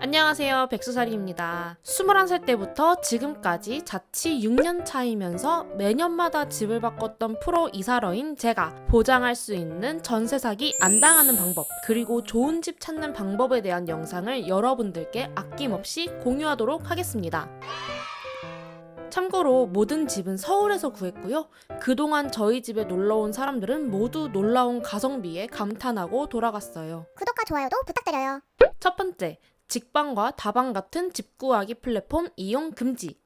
안녕하세요, 백수살이입니다. 21살 때부터 지금까지 자취 6년 차이면서 매년마다 집을 바꿨던 프로 이사러인 제가 보장할 수 있는 전세 사기 안 당하는 방법, 그리고 좋은 집 찾는 방법에 대한 영상을 여러분들께 아낌없이 공유하도록 하겠습니다. 참고로 모든 집은 서울에서 구했고요. 그동안 저희 집에 놀러온 사람들은 모두 놀라운 가성비에 감탄하고 돌아갔어요. 구독과 좋아요도 부탁드려요. 첫 번째, 직방과 다방 같은 집 구하기 플랫폼 이용 금지.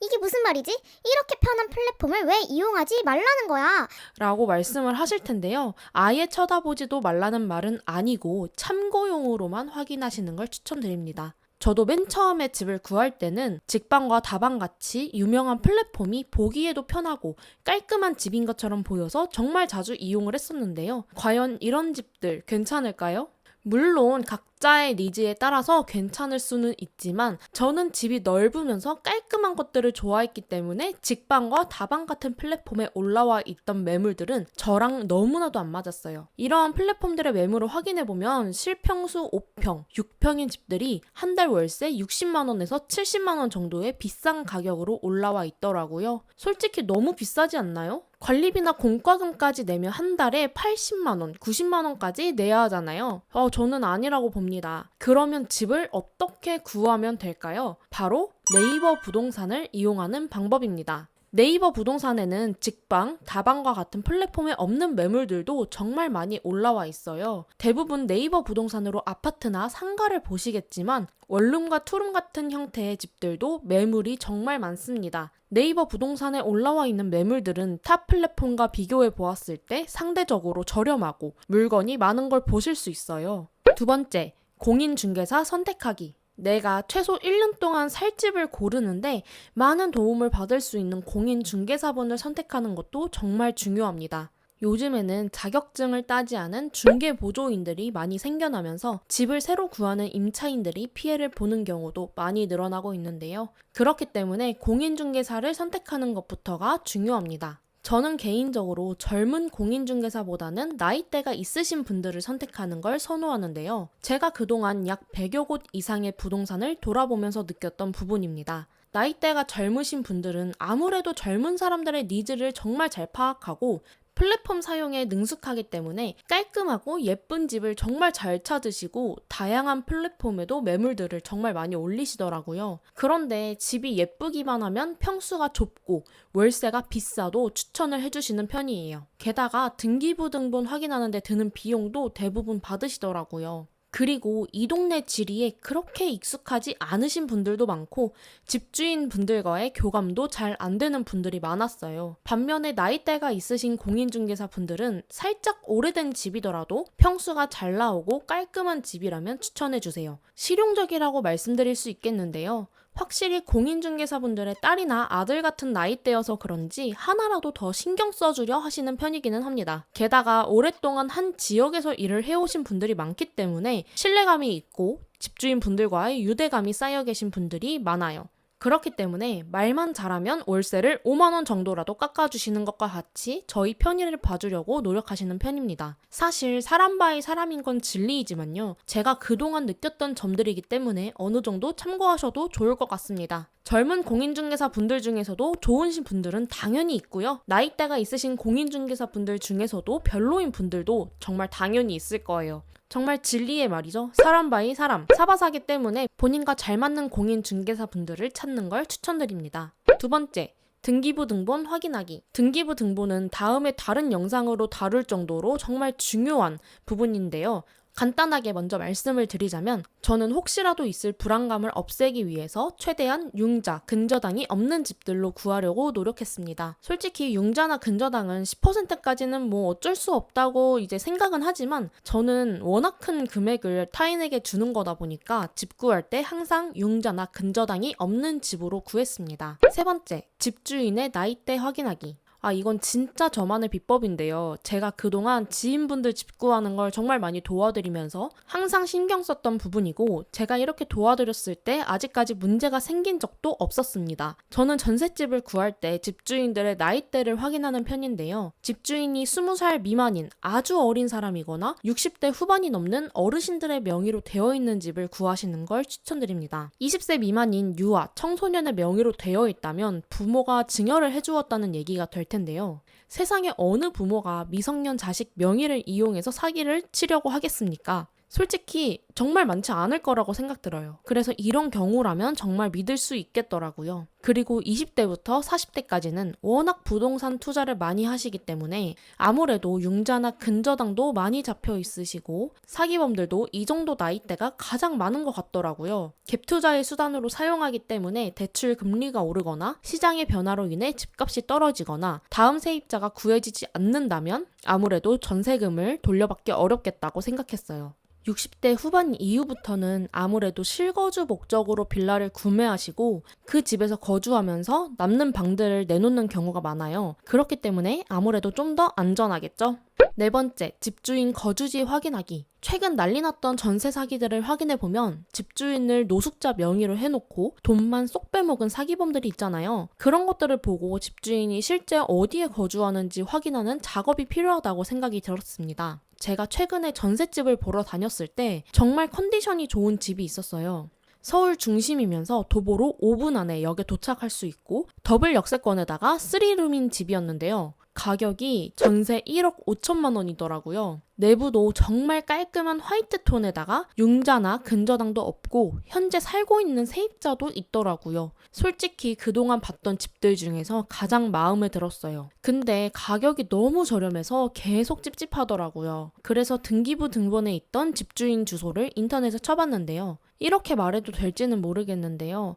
이게 무슨 말이지? 이렇게 편한 플랫폼을 왜 이용하지 말라는 거야? 라고 말씀을 하실 텐데요. 아예 쳐다보지도 말라는 말은 아니고 참고용으로만 확인하시는 걸 추천드립니다. 저도 맨 처음에 집을 구할 때는 직방과 다방 같이 유명한 플랫폼이 보기에도 편하고 깔끔한 집인 것처럼 보여서 정말 자주 이용을 했었는데요. 과연 이런 집들 괜찮을까요? 물론 각자의 니즈에 따라서 괜찮을 수는 있지만 저는 집이 넓으면서 깔끔한 것들을 좋아했기 때문에 직방과 다방 같은 플랫폼에 올라와 있던 매물들은 저랑 너무나도 안 맞았어요. 이러한 플랫폼들의 매물을 확인해보면 실평수 5평, 6평인 집들이 한 달 월세 60만 원에서 70만 원 정도의 비싼 가격으로 올라와 있더라고요. 솔직히 너무 비싸지 않나요? 관리비나 공과금까지 내면 한 달에 80만 원, 90만 원까지 내야 하잖아요. 저는 아니라고 봅니다. 그러면 집을 어떻게 구하면 될까요? 바로 네이버 부동산을 이용하는 방법입니다. 네이버 부동산에는 직방, 다방과 같은 플랫폼에 없는 매물들도 정말 많이 올라와 있어요. 대부분 네이버 부동산으로 아파트나 상가를 보시겠지만 원룸과 투룸 같은 형태의 집들도 매물이 정말 많습니다. 네이버 부동산에 올라와 있는 매물들은 타 플랫폼과 비교해 보았을 때 상대적으로 저렴하고 물건이 많은 걸 보실 수 있어요. 두 번째, 공인중개사 선택하기. 내가 최소 1년 동안 살 집을 고르는데 많은 도움을 받을 수 있는 공인중개사분을 선택하는 것도 정말 중요합니다. 요즘에는 자격증을 따지 않은 중개보조인들이 많이 생겨나면서 집을 새로 구하는 임차인들이 피해를 보는 경우도 많이 늘어나고 있는데요. 그렇기 때문에 공인중개사를 선택하는 것부터가 중요합니다. 저는 개인적으로 젊은 공인중개사보다는 나이대가 있으신 분들을 선택하는 걸 선호하는데요. 제가 그동안 약 100여 곳 이상의 부동산을 돌아보면서 느꼈던 부분입니다. 나이대가 젊으신 분들은 아무래도 젊은 사람들의 니즈를 정말 잘 파악하고 플랫폼 사용에 능숙하기 때문에 깔끔하고 예쁜 집을 정말 잘 찾으시고 다양한 플랫폼에도 매물들을 정말 많이 올리시더라고요. 그런데 집이 예쁘기만 하면 평수가 좁고 월세가 비싸도 추천을 해주시는 편이에요. 게다가 등기부등본 확인하는 데 드는 비용도 대부분 받으시더라고요. 그리고 이 동네 지리에 그렇게 익숙하지 않으신 분들도 많고 집주인 분들과의 교감도 잘 안 되는 분들이 많았어요. 반면에 나이대가 있으신 공인중개사 분들은 살짝 오래된 집이더라도 평수가 잘 나오고 깔끔한 집이라면 추천해주세요. 실용적이라고 말씀드릴 수 있겠는데요. 확실히 공인중개사분들의 딸이나 아들 같은 나이대여서 그런지 하나라도 더 신경 써주려 하시는 편이기는 합니다. 게다가 오랫동안 한 지역에서 일을 해오신 분들이 많기 때문에 신뢰감이 있고 집주인분들과의 유대감이 쌓여 계신 분들이 많아요. 그렇기 때문에 말만 잘하면 월세를 5만 원 정도라도 깎아주시는 것과 같이 저희 편의를 봐주려고 노력하시는 편입니다. 사실 사람 바이 사람인 건 진리이지만요. 제가 그동안 느꼈던 점들이기 때문에 어느 정도 참고하셔도 좋을 것 같습니다. 젊은 공인중개사 분들 중에서도 좋으신 분들은 당연히 있고요. 나이대가 있으신 공인중개사 분들 중에서도 별로인 분들도 정말 당연히 있을 거예요. 정말 진리의 말이죠. 사람 바이 사람. 사바사기 때문에 본인과 잘 맞는 공인중개사 분들을 찾는 걸 추천드립니다. 두 번째, 등기부등본 확인하기. 등기부등본은 다음에 다른 영상으로 다룰 정도로 정말 중요한 부분인데요. 간단하게 먼저 말씀을 드리자면 저는 혹시라도 있을 불안감을 없애기 위해서 최대한 융자, 근저당이 없는 집들로 구하려고 노력했습니다. 솔직히 융자나 근저당은 10%까지는 뭐 어쩔 수 없다고 이제 생각은 하지만 저는 워낙 큰 금액을 타인에게 주는 거다 보니까 집 구할 때 항상 융자나 근저당이 없는 집으로 구했습니다. 세 번째, 집주인의 나이대 확인하기. 이건 진짜 저만의 비법인데요. 제가 그동안 지인분들 집 구하는 걸 정말 많이 도와드리면서 항상 신경 썼던 부분이고, 제가 이렇게 도와드렸을 때 아직까지 문제가 생긴 적도 없었습니다. 저는 전셋집을 구할 때 집주인들의 나이대를 확인하는 편인데요. 집주인이 20살 미만인 아주 어린 사람이거나 60대 후반이 넘는 어르신들의 명의로 되어 있는 집을 구하시는 걸 추천드립니다. 20세 미만인 유아, 청소년의 명의로 되어 있다면 부모가 증여를 해주었다는 얘기가 될 텐데요. 세상에 어느 부모가 미성년 자식 명의를 이용해서 사기를 치려고 하겠습니까? 솔직히 정말 많지 않을 거라고 생각 들어요. 그래서 이런 경우라면 정말 믿을 수 있겠더라고요. 그리고 20대부터 40대까지는 워낙 부동산 투자를 많이 하시기 때문에 아무래도 융자나 근저당도 많이 잡혀 있으시고 사기범들도 이 정도 나이대가 가장 많은 것 같더라고요. 갭 투자의 수단으로 사용하기 때문에 대출 금리가 오르거나 시장의 변화로 인해 집값이 떨어지거나 다음 세입자가 구해지지 않는다면 아무래도 전세금을 돌려받기 어렵겠다고 생각했어요. 60대 후반 이후부터는 아무래도 실거주 목적으로 빌라를 구매하시고 그 집에서 거주하면서 남는 방들을 내놓는 경우가 많아요. 그렇기 때문에 아무래도 좀 더 안전하겠죠? 네 번째, 집주인 거주지 확인하기. 최근 난리 났던 전세 사기들을 확인해보면 집주인을 노숙자 명의로 해놓고 돈만 쏙 빼먹은 사기범들이 있잖아요. 그런 것들을 보고 집주인이 실제 어디에 거주하는지 확인하는 작업이 필요하다고 생각이 들었습니다. 제가 최근에 전셋집을 보러 다녔을 때 정말 컨디션이 좋은 집이 있었어요. 서울 중심이면서 도보로 5분 안에 역에 도착할 수 있고 더블 역세권에다가 3룸인 집이었는데요. 가격이 전세 1억 5천만 원이더라고요. 내부도 정말 깔끔한 화이트 톤에다가 융자나 근저당도 없고 현재 살고 있는 세입자도 있더라고요. 솔직히 그동안 봤던 집들 중에서 가장 마음에 들었어요. 근데 가격이 너무 저렴해서 계속 찝찝하더라고요. 그래서 등기부 등본에 있던 집주인 주소를 인터넷에 쳐봤는데요. 이렇게 말해도 될지는 모르겠는데요.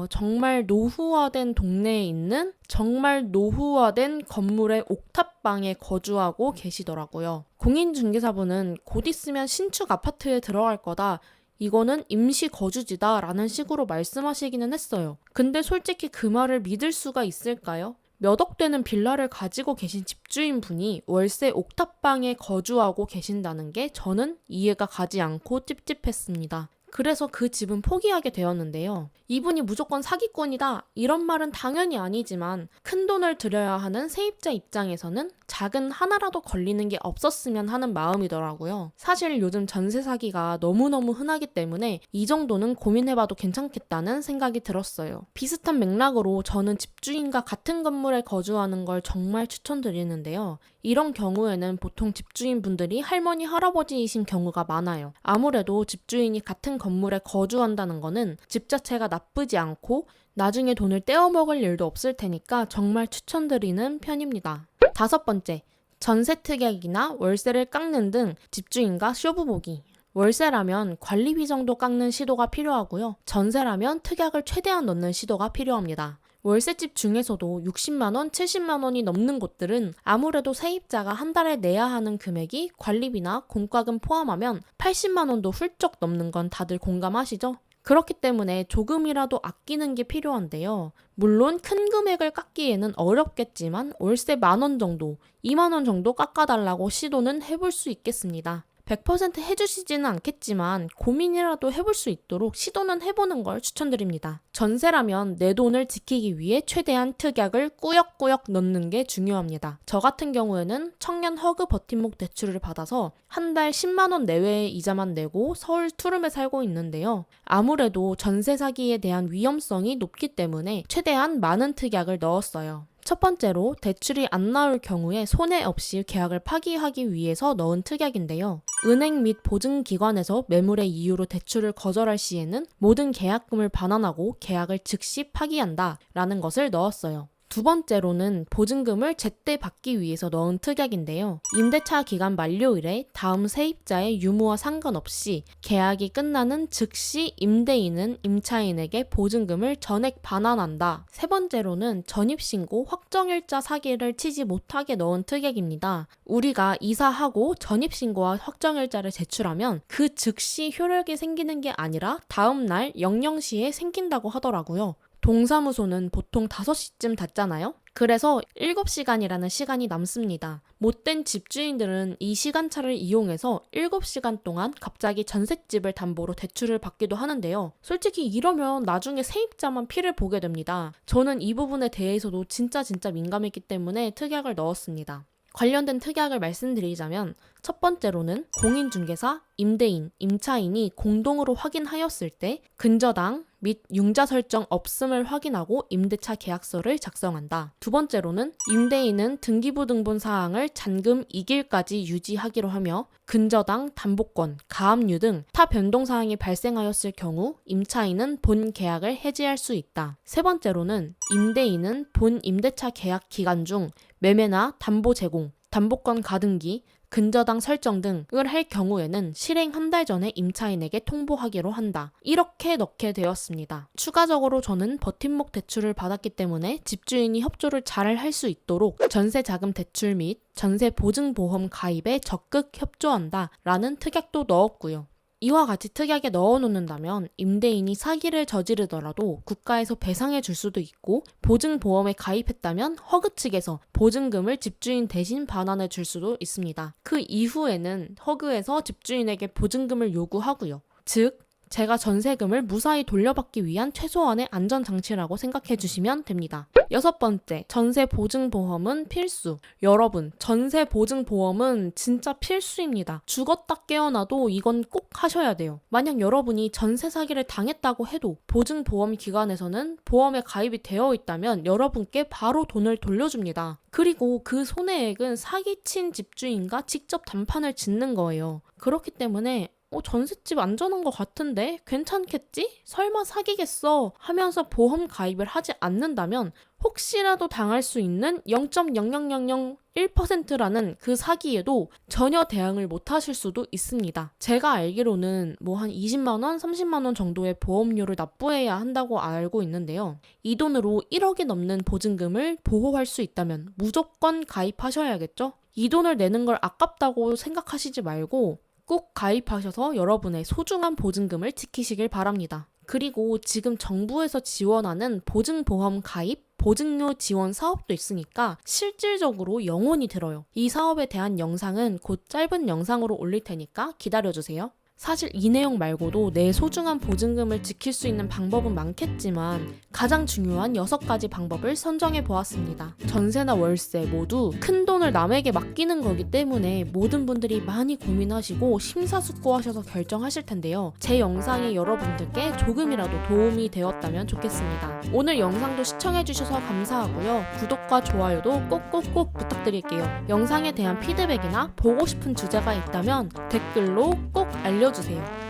정말 노후화된 동네에 있는 정말 노후화된 건물의 옥탑방에 거주하고 계시더라고요. 공인중개사분은 곧 있으면 신축 아파트에 들어갈 거다. 이거는 임시 거주지다 라는 식으로 말씀하시기는 했어요. 근데 솔직히 그 말을 믿을 수가 있을까요? 몇 억 되는 빌라를 가지고 계신 집주인분이 월세 옥탑방에 거주하고 계신다는 게 저는 이해가 가지 않고 찝찝했습니다. 그래서 그 집은 포기하게 되었는데요. 이분이 무조건 사기꾼이다 이런 말은 당연히 아니지만 큰 돈을 들여야 하는 세입자 입장에서는 작은 하나라도 걸리는 게 없었으면 하는 마음이더라고요. 사실 요즘 전세 사기가 너무너무 흔하기 때문에 이 정도는 고민해봐도 괜찮겠다는 생각이 들었어요. 비슷한 맥락으로 저는 집주인과 같은 건물에 거주하는 걸 정말 추천드리는데요. 이런 경우에는 보통 집주인분들이 할머니, 할아버지이신 경우가 많아요. 아무래도 집주인이 같은 건물에 거주한다는 거는 집 자체가 나쁘지 않고 나중에 돈을 떼어먹을 일도 없을 테니까 정말 추천드리는 편입니다. 다섯 번째, 전세 특약이나 월세를 깎는 등 집주인과 쇼부 보기. 월세라면 관리비 정도 깎는 시도가 필요하고요. 전세라면 특약을 최대한 넣는 시도가 필요합니다. 월세집 중에서도 60만 원, 70만 원이 넘는 곳들은 아무래도 세입자가 한 달에 내야 하는 금액이 관리비나 공과금 포함하면 80만 원도 훌쩍 넘는 건 다들 공감하시죠? 그렇기 때문에 조금이라도 아끼는 게 필요한데요. 물론 큰 금액을 깎기에는 어렵겠지만 월세 10,000원 정도, 2만 원 정도 깎아달라고 시도는 해볼 수 있겠습니다. 100% 해주시지는 않겠지만 고민이라도 해볼 수 있도록 시도는 해보는 걸 추천드립니다. 전세라면 내 돈을 지키기 위해 최대한 특약을 꾸역꾸역 넣는 게 중요합니다. 저 같은 경우에는 청년 허그 버팀목 대출을 받아서 한 달 10만 원 내외의 이자만 내고 서울 투룸에 살고 있는데요. 아무래도 전세 사기에 대한 위험성이 높기 때문에 최대한 많은 특약을 넣었어요. 첫 번째로 대출이 안 나올 경우에 손해 없이 계약을 파기하기 위해서 넣은 특약인데요. 은행 및 보증기관에서 매물의 이유로 대출을 거절할 시에는 모든 계약금을 반환하고 계약을 즉시 파기한다 라는 것을 넣었어요. 두 번째로는 보증금을 제때 받기 위해서 넣은 특약인데요. 임대차 기간 만료일에 다음 세입자의 유무와 상관없이 계약이 끝나는 즉시 임대인은 임차인에게 보증금을 전액 반환한다. 세 번째로는 전입신고 확정일자 사기를 치지 못하게 넣은 특약입니다. 우리가 이사하고 전입신고와 확정일자를 제출하면 그 즉시 효력이 생기는 게 아니라 다음 날 00시에 생긴다고 하더라고요. 동사무소는 보통 5시쯤 닫잖아요? 그래서 7시간이라는 시간이 남습니다. 못된 집주인들은 이 시간차를 이용해서 7시간 동안 갑자기 전셋집을 담보로 대출을 받기도 하는데요. 솔직히 이러면 나중에 세입자만 피를 보게 됩니다. 저는 이 부분에 대해서도 진짜 민감했기 때문에 특약을 넣었습니다. 관련된 특약을 말씀드리자면 첫 번째로는 공인중개사, 임대인, 임차인이 공동으로 확인하였을 때 근저당 및 융자 설정 없음을 확인하고 임대차 계약서를 작성한다. 두 번째로는 임대인은 등기부 등본 사항을 잔금 2기일까지 유지하기로 하며 근저당, 담보권, 가압류 등 타 변동 사항이 발생하였을 경우 임차인은 본 계약을 해지할 수 있다. 세 번째로는 임대인은 본 임대차 계약 기간 중 매매나 담보 제공, 담보권 가등기, 근저당 설정 등을 할 경우에는 실행 한 달 전에 임차인에게 통보하기로 한다. 이렇게 넣게 되었습니다. 추가적으로 저는 버팀목 대출을 받았기 때문에 집주인이 협조를 잘 할 수 있도록 전세자금 대출 및 전세보증보험 가입에 적극 협조한다 라는 특약도 넣었고요. 이와 같이 특약에 넣어놓는다면 임대인이 사기를 저지르더라도 국가에서 배상해 줄 수도 있고 보증보험에 가입했다면 허그 측에서 보증금을 집주인 대신 반환해 줄 수도 있습니다. 그 이후에는 허그에서 집주인에게 보증금을 요구하고요. 즉 제가 전세금을 무사히 돌려받기 위한 최소한의 안전장치라고 생각해 주시면 됩니다. 6번째, 전세보증보험은 필수. 여러분, 전세보증보험은 진짜 필수입니다. 죽었다 깨어나도 이건 꼭 하셔야 돼요. 만약 여러분이 전세 사기를 당했다고 해도 보증보험 기관에서는 보험에 가입이 되어 있다면 여러분께 바로 돈을 돌려줍니다. 그리고 그 손해액은 사기친 집주인과 직접 담판을 짓는 거예요. 그렇기 때문에 전셋집 안전한 것 같은데? 괜찮겠지? 설마 사기겠어? 하면서 보험 가입을 하지 않는다면 혹시라도 당할 수 있는 0.00001%라는 그 사기에도 전혀 대응을 못 하실 수도 있습니다. 제가 알기로는 한 20만 원, 30만 원 정도의 보험료를 납부해야 한다고 알고 있는데요. 이 돈으로 1억이 넘는 보증금을 보호할 수 있다면 무조건 가입하셔야겠죠? 이 돈을 내는 걸 아깝다고 생각하시지 말고 꼭 가입하셔서 여러분의 소중한 보증금을 지키시길 바랍니다. 그리고 지금 정부에서 지원하는 보증보험 가입, 보증료 지원 사업도 있으니까 실질적으로 영혼이 들어요. 이 사업에 대한 영상은 곧 짧은 영상으로 올릴 테니까 기다려주세요. 사실 이 내용 말고도 내 소중한 보증금을 지킬 수 있는 방법은 많겠지만 가장 중요한 6가지 방법을 선정해 보았습니다. 전세나 월세 모두 큰 돈을 남에게 맡기는 거기 때문에 모든 분들이 많이 고민하시고 심사숙고하셔서 결정하실 텐데요. 제 영상이 여러분들께 조금이라도 도움이 되었다면 좋겠습니다. 오늘 영상도 시청해 주셔서 감사하고요. 구독과 좋아요도 꼭꼭꼭 부탁드릴게요. 영상에 대한 피드백이나 보고 싶은 주제가 있다면 댓글로 꼭 알려주세요.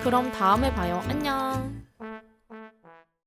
그럼 다음에 봐요. 안녕.